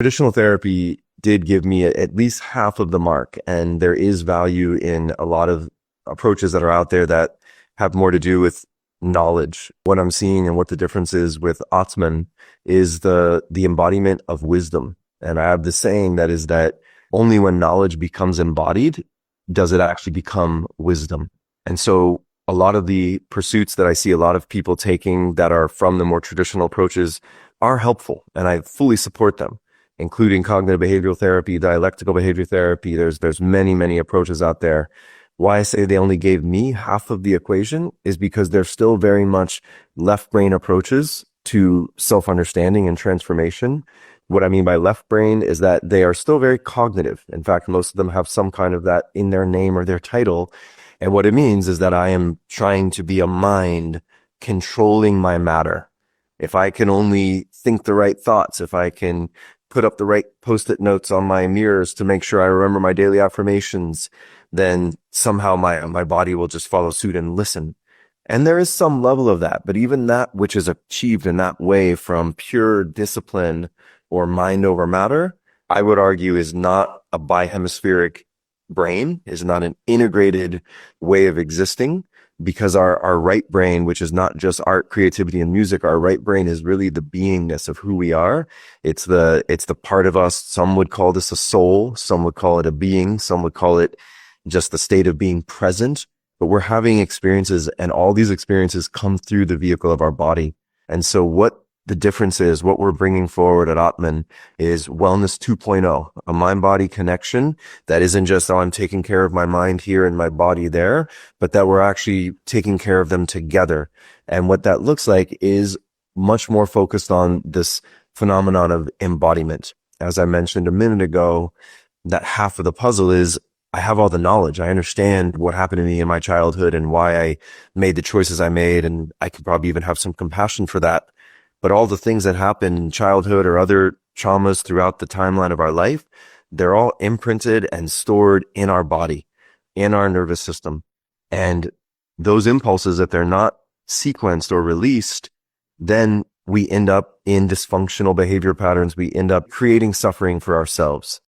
Traditional therapy did give me at least half of the mark, and there is value in a lot of approaches that are out there that have more to do with knowledge. What I'm seeing and what the difference is with Atman is the embodiment of wisdom. And I have the saying that is that only when knowledge becomes embodied does it actually become wisdom. And so a lot of the pursuits that I see a lot of people taking that are from the more traditional approaches are helpful, and I fully support them, including cognitive behavioral therapy, dialectical behavior therapy. There's many approaches out there. Why I say they only gave me half of the equation is because they're still very much left brain approaches to self-understanding and transformation. What I mean by left brain is that they are still very cognitive. In fact, most of them have some kind of that in their name or their title. And what it means is that I am trying to be a mind controlling my matter. If I can only think the right thoughts, if I can put up the right post-it notes on my mirrors to make sure I remember my daily affirmations, then somehow my body will just follow suit and listen. And there is some level of that, but even that which is achieved in that way from pure discipline or mind over matter, I would argue is not a bihemispheric brain, is not an integrated way of existing, because our right brain, which is not just art, creativity, and music, our right brain is really the beingness of who we are. It's the part of us. Some would call this a soul. Some would call it a being. Some would call it just the state of being present. But we're having experiences, and all these experiences come through the vehicle of our body. And so what the difference is, what we're bringing forward at Atman is Wellness 2.0, a mind-body connection that isn't just, oh, I'm taking care of my mind here and my body there, but that we're actually taking care of them together. And what that looks like is much more focused on this phenomenon of embodiment. As I mentioned a minute ago, that half of the puzzle is I have all the knowledge. I understand what happened to me in my childhood and why I made the choices I made, and I could probably even have some compassion for that. But all the things that happen in childhood or other traumas throughout the timeline of our life, they're all imprinted and stored in our body, in our nervous system. And those impulses, if they're not sequenced or released, then we end up in dysfunctional behavior patterns. We end up creating suffering for ourselves.